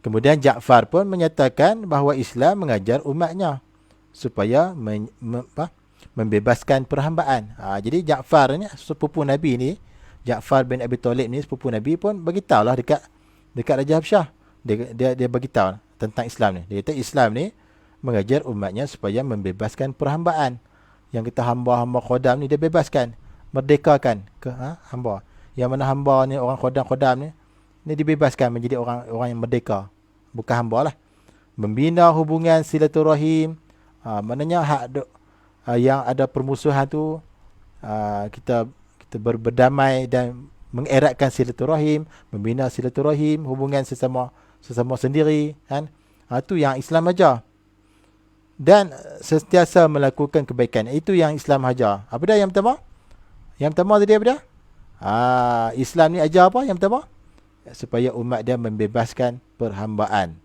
Kemudian Ja'far pun menyatakan bahawa Islam mengajar umatnya supaya membebaskan perhambaan. Jadi Ja'far ni, sepupu Nabi ni, Ja'far bin Abi Talib ni, sepupu Nabi pun beritahulah dekat Raja Habsyah. Dia beritahu tentang Islam ni. Dia kata Islam ni mengajar umatnya supaya membebaskan perhambaan. Yang kita hamba-hamba khodam ni dia bebaskan, merdekakan ke hamba. Yang mana hamba ni orang khodam-khodam ni dibebaskan menjadi orang yang merdeka, bukan hamba lah. Membina hubungan silaturahim, maknanya yang ada permusuhan tu kita berdamai dan mengeratkan silaturahim, membina silaturahim, hubungan sesama sendiri kan. Itu yang Islam ajar. Dan sentiasa melakukan kebaikan. Itu yang Islam ajar. Apa dah yang pertama? Yang pertama tadi apa dah? Islam ni ajar apa yang pertama? Supaya umat dia membebaskan perhambaan.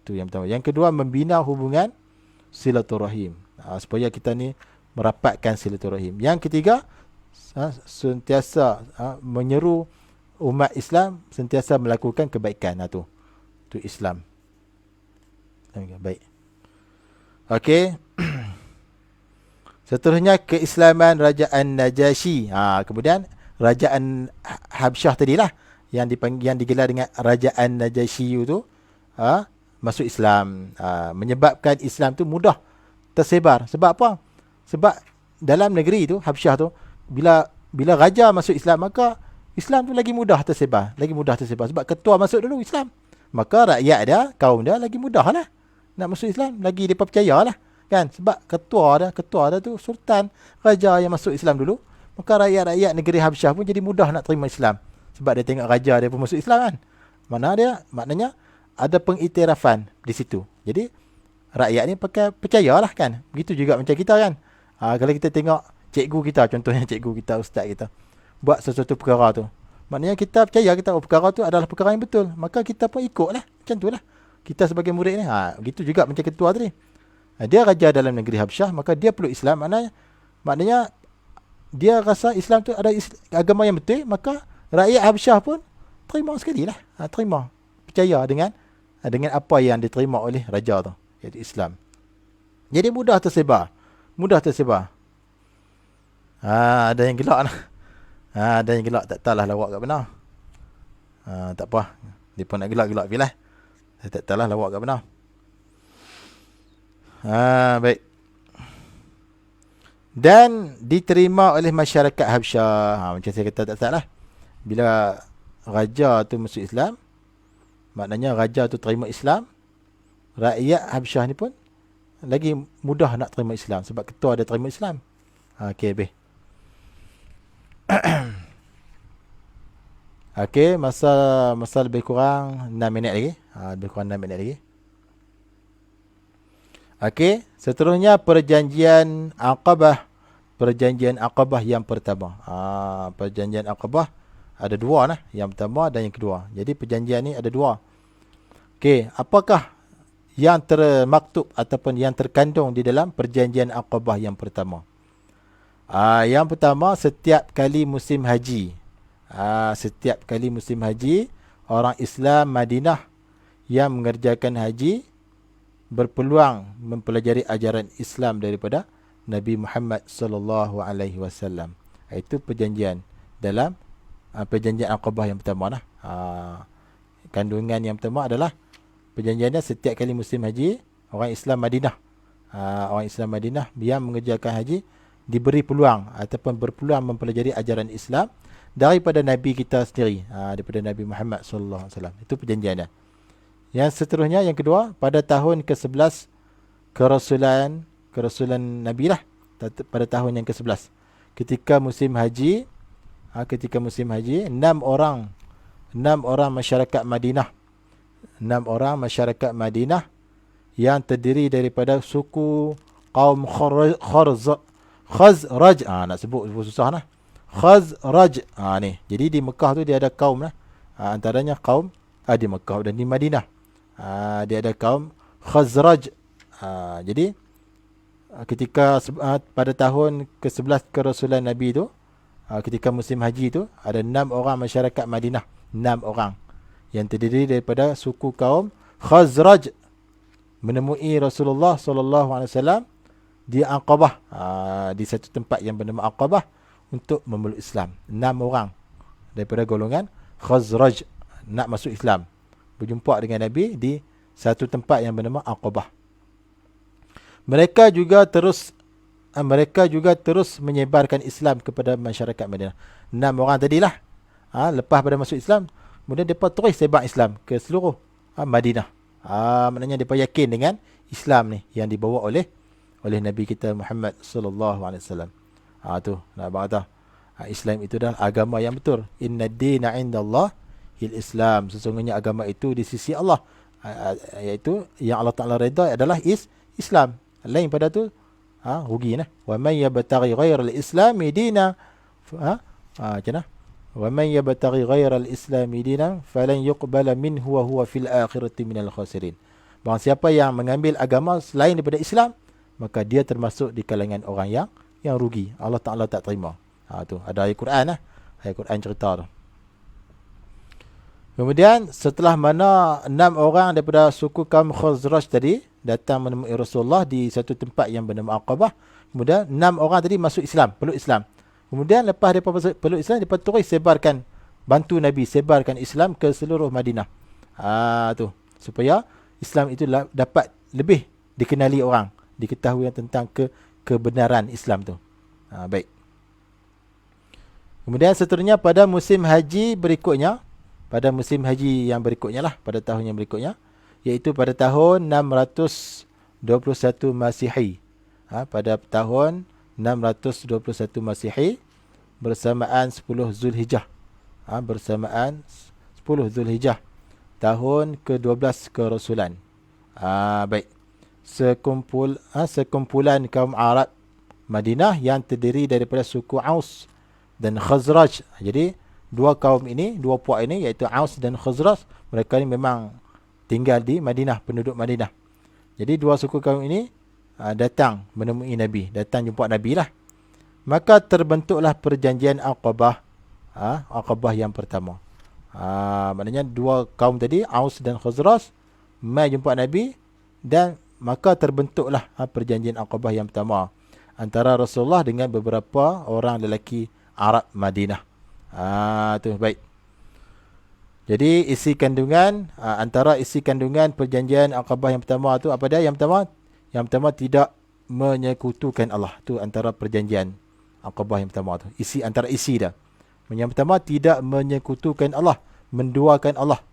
Itu yang pertama. Yang kedua, membina hubungan silaturahim. Supaya kita ni merapatkan silaturahim. Yang ketiga, sentiasa menyeru umat Islam sentiasa melakukan kebaikan. Itu Islam. Baik. Okey. Seterusnya keislaman Rajaan Najasyi. Kemudian Rajaan Habsyah tadilah yang digelar dengan Rajaan Najasyi itu masuk Islam. Menyebabkan Islam tu mudah tersebar. Sebab apa? Sebab dalam negeri tu Habsyah tu bila raja masuk Islam, maka Islam tu lagi mudah tersebar, sebab ketua masuk dulu Islam. Maka rakyat dia, kaum dia lagi mudah lah nak masuk Islam, lagi mereka percayalah kan, sebab ketua dia tu sultan, raja yang masuk Islam dulu. Maka rakyat negeri Habsyah pun jadi mudah nak terima Islam, sebab dia tengok raja dia pun masuk Islam kan. Maknanya ada pengiktirafan di situ. Jadi rakyat ni percayalah kan. Begitu juga macam kita kan. Kalau kita tengok cikgu kita, contohnya cikgu kita, ustaz kita buat sesuatu perkara tu, maknanya kita percaya perkara tu adalah perkara yang betul, maka kita pun ikutlah. Macam tu lah kita sebagai murid ni. Begitu juga macam ketua tadi. Dia raja dalam negeri Habsyah, maka dia peluk Islam. Maknanya dia rasa Islam tu ada agama yang betul, maka rakyat Habsyah pun terima sekali lah. Terima, percaya dengan apa yang diterima oleh raja tu, iaitu Islam. Jadi mudah tersebar. Ada yang gelak lah. Ada yang gelak, tak tahulah lawak kat mana. Tak apa, dia pun nak gelak-gelak pilih. Saya tak tahulah lawak kat mana. Baik. Dan diterima oleh masyarakat Habsyah. Macam saya kata tak salah. Bila raja tu masuk Islam, maknanya raja tu terima Islam, rakyat Habsyah ni pun lagi mudah nak terima Islam, sebab ketua dia terima Islam. Okey, habis. Okey, masa lebih kurang 6 minit lagi. Lebih kurang 6 minit lagi. Okey, seterusnya perjanjian Aqabah. Perjanjian Aqabah yang pertama. Perjanjian Aqabah ada dua lah, yang pertama dan yang kedua. Jadi perjanjian ni ada dua. Okey, apakah yang termaktub ataupun yang terkandung di dalam perjanjian Aqabah yang pertama? Yang pertama, setiap kali musim haji, orang Islam Madinah yang mengerjakan haji berpeluang mempelajari ajaran Islam daripada Nabi Muhammad sallallahu alaihi wasallam. Itu perjanjian dalam perjanjian Aqabah yang pertama lah. Kandungan yang pertama adalah perjanjiannya setiap kali musim haji, orang Islam Madinah yang mengerjakan haji diberi peluang ataupun berpeluang mempelajari ajaran Islam daripada Nabi kita sendiri, daripada Nabi Muhammad sallallahu alaihi wasallam. Itu perjanjiannya. Yang seterusnya, yang kedua, pada tahun ke-11 kerasulan Nabi lah, pada tahun yang ke-11 ketika musim haji, 6 orang masyarakat Madinah yang terdiri daripada suku kaum Khazraj. Nak sebut susah lah. Khazraj. Ni. Jadi di Mekah tu dia ada kaum lah. Antaranya kaum di Mekah dan di Madinah. Dia ada kaum Khazraj. Jadi ketika pada tahun ke-11 kerasulan Nabi tu, ketika musim haji tu, ada 6 orang masyarakat Madinah, 6 orang yang terdiri daripada suku kaum Khazraj menemui Rasulullah sallallahu alaihi wasallam di Aqabah, di satu tempat yang bernama Aqabah, untuk memeluk Islam. 6 orang daripada golongan Khazraj nak masuk Islam, berjumpa dengan Nabi di satu tempat yang bernama Aqabah. Mereka juga terus menyebarkan Islam kepada masyarakat Madinah. 6 orang tadilah. Lepas pada masuk Islam, kemudian mereka terus sebar Islam ke seluruh Madinah. Maknanya mereka yakin dengan Islam ni yang dibawa oleh Nabi kita Muhammad sallallahu alaihi wasallam. Tu nak kata Islam itu adalah agama yang betul. Inna dina indallah Islam. Sesungguhnya agama itu di sisi Allah, iaitu yang Allah Taala redha adalah Islam. Lain pada tu rugi nah. Wa man yabtaghi ghairal islami dina macam wa man yabtaghi ghairal islami dina falan yuqbala minhu wa huwa fil akhirati minal khasirin. Barang siapa yang mengambil agama selain daripada Islam, maka dia termasuk di kalangan orang yang rugi. Allah Taala tak terima. Tu ada ayat Quran ayat Quran cerita tu. Kemudian setelah mana 6 orang daripada suku kaum Khazraj tadi datang menemui Rasulullah di satu tempat yang bernama Aqabah, kemudian 6 orang tadi masuk Islam, peluk Islam. Kemudian lepas mereka peluk Islam, mereka terus sebarkan, bantu Nabi sebarkan Islam ke seluruh Madinah. Tu supaya Islam itu dapat lebih dikenali orang, diketahui tentang kebenaran Islam tu. Baik. Kemudian seterusnya pada musim haji berikutnya, pada musim haji yang berikutnya lah, pada tahun yang berikutnya, iaitu pada tahun 621 Masihi. Pada tahun 621 Masihi bersamaan 10 Zulhijjah. Bersamaan 10 Zulhijjah tahun ke-12 kerasulan. Baik. Sekumpulan kaum Arab Madinah yang terdiri daripada suku Aus dan Khazraj. Jadi dua kaum ini, dua puak ini, iaitu Aus dan Khazraj, mereka ni memang tinggal di Madinah, penduduk Madinah. Jadi dua suku kaum ini datang menemui Nabi, datang jumpa Nabi lah. Maka terbentuklah perjanjian Aqabah, Aqabah yang pertama. Maknanya dua kaum tadi, Aus dan Khazraj, mai jumpa Nabi, dan maka terbentuklah perjanjian Aqabah yang pertama antara Rasulullah dengan beberapa orang lelaki Arab Madinah. Tu baik. Jadi isi kandungan, antara isi kandungan perjanjian Aqabah yang pertama tu apa dia? Yang pertama tidak menyekutukan Allah. Tu antara perjanjian Aqabah yang pertama tu. Antara isi dia. Yang pertama tidak menyekutukan Allah, menduakan Allah.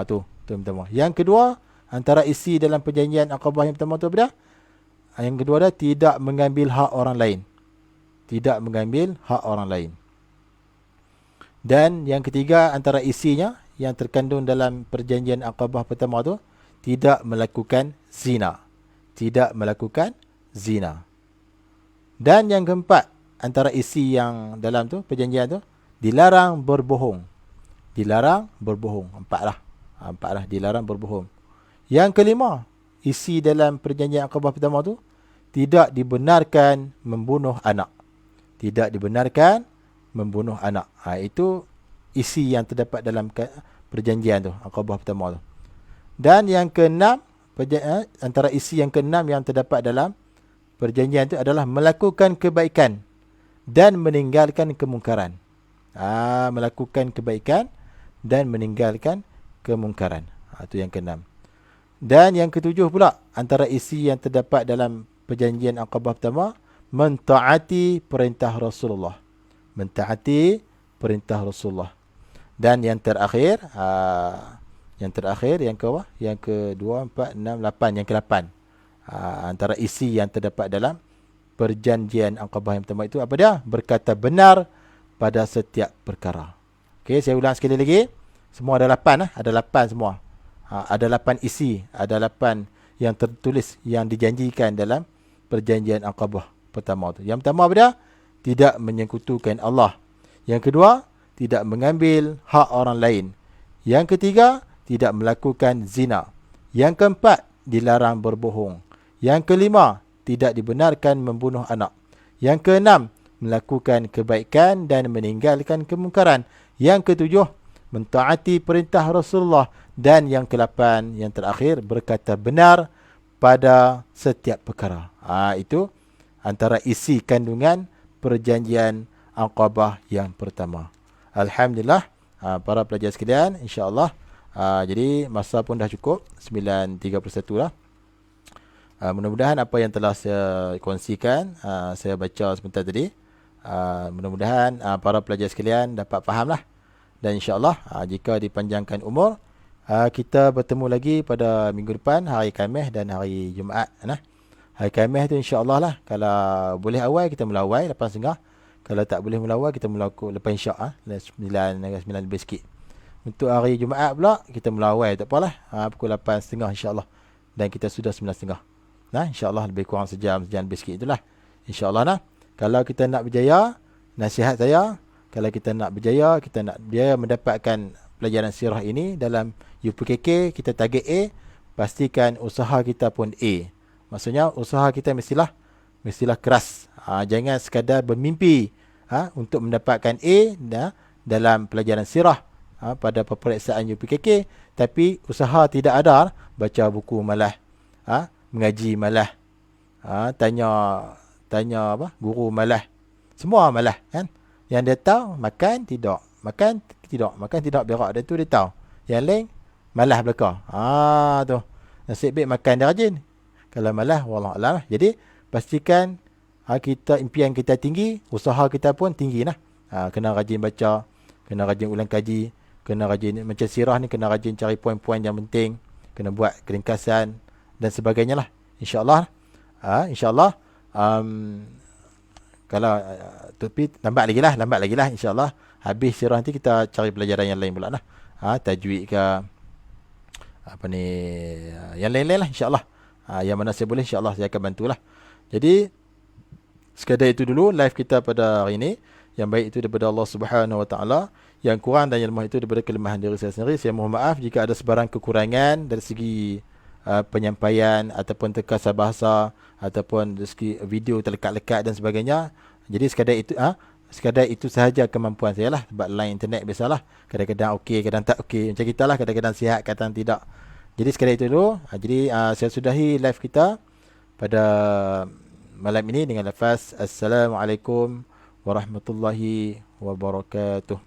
Tu yang pertama. Yang kedua, antara isi dalam perjanjian Aqabah yang pertama tu apa dia? Yang kedua dia tidak mengambil hak orang lain. Tidak mengambil hak orang lain. Dan yang ketiga, antara isinya yang terkandung dalam perjanjian Aqabah pertama tu, tidak melakukan zina. Tidak melakukan zina. Dan yang keempat, antara isi yang dalam tu, perjanjian tu, dilarang berbohong. Dilarang berbohong. Empat lah, dilarang berbohong. Yang kelima, isi dalam perjanjian Aqabah pertama tu, tidak dibenarkan membunuh anak. Tidak dibenarkan membunuh anak. Itu isi yang terdapat dalam perjanjian tu, Aqabah pertama tu. Dan yang keenam, antara isi yang keenam yang terdapat dalam perjanjian tu adalah melakukan kebaikan dan meninggalkan kemungkaran. Melakukan kebaikan dan meninggalkan kemungkaran. Itu yang keenam. Dan yang ketujuh pula, antara isi yang terdapat dalam perjanjian Aqabah pertama, mentaati perintah Rasulullah. Mentaati perintah Rasulullah. Dan yang terakhir, yang kedua, 4, 6, 8, yang ke-8. Antara isi yang terdapat dalam perjanjian Aqabah yang pertama itu apa dia? Berkata benar pada setiap perkara. Okey, saya ulang sekali lagi. Semua ada 8 ada 8 semua. Ada 8 isi, ada 8 yang tertulis yang dijanjikan dalam perjanjian Aqabah pertama itu. Yang pertama apa dia? Tidak menyekutukan Allah. Yang kedua, tidak mengambil hak orang lain. Yang ketiga, tidak melakukan zina. Yang keempat, dilarang berbohong. Yang kelima, tidak dibenarkan membunuh anak. Yang keenam, melakukan kebaikan dan meninggalkan kemungkaran. Yang ketujuh, mentaati perintah Rasulullah. Dan yang ke-8, yang terakhir, berkata benar pada setiap perkara. Itu antara isi kandungan perjanjian Aqabah yang pertama. Alhamdulillah, para pelajar sekalian, insya-Allah Jadi masa pun dah cukup 9.31 lah. Mudah-mudahan apa yang telah saya kongsikan, saya baca sebentar tadi, mudah-mudahan para pelajar sekalian dapat faham lah. Dan insyaAllah jika dipanjangkan umur, kita bertemu lagi pada minggu depan, hari Khamis dan hari Jumaat. Hari Khamis tu insyaAllah lah. Kalau boleh awal, kita mula awal 8.30. Kalau tak boleh mula awal, kita mula lepas insya' 9 lebih sikit. Untuk hari Jumaat pula, kita mula awal, tak apalah, pukul 8.30 insyaAllah. Dan kita sudah 9.30. InsyaAllah lebih kurang sejam lebih sikit itulah. InsyaAllah. Kalau kita nak berjaya, nasihat saya, kalau kita nak berjaya mendapatkan pelajaran sirah ini dalam UPKK, kita target A, pastikan usaha kita pun A. Maksudnya usaha kita mestilah keras. Jangan sekadar bermimpi untuk mendapatkan A dalam pelajaran sirah pada peperiksaan UPKK, tapi usaha tidak ada, baca buku malah, mengaji malah, tanya guru malah, semua malah kan. Yang dia tahu makan tidak berak, dia tu dia tahu. Yang lain malah belaka. Tu nasib baik makan dia rajin. Kalau malah wallah alam. Jadi pastikan impian kita tinggi, usaha kita pun tinggi lah. Kena rajin baca, kena rajin ulang kaji, kena rajin macam sirah ni, kena rajin cari poin-poin yang penting, kena buat ringkasan dan sebagainya lah. InsyaAllah. InsyaAllah. Kalau tapi lambat lagi lah insyaAllah. Habis sirah nanti kita cari pelajaran yang lain pula lah. Tajwid ke yang lain-lain lah insyaAllah. Yang mana saya boleh insyaAllah saya akan bantulah. Jadi sekadar itu dulu live kita pada hari ini. Yang baik itu daripada Allah Subhanahu Wa Taala, yang kurang dan yang lemah itu daripada kelemahan diri saya sendiri. Saya mohon maaf jika ada sebarang kekurangan dari segi penyampaian ataupun terkasar bahasa ataupun dari segi video terlekat-lekat dan sebagainya. Jadi sekadar itu sahaja kemampuan saya lah. Sebab line internet biasalah, kadang-kadang okey, kadang tak okey. Macam kita lah, kadang-kadang sihat, kadang tidak. Jadi sekadar itu dulu. Jadi saya sudahi live kita pada malam ini dengan lafaz Assalamualaikum warahmatullahi wabarakatuh.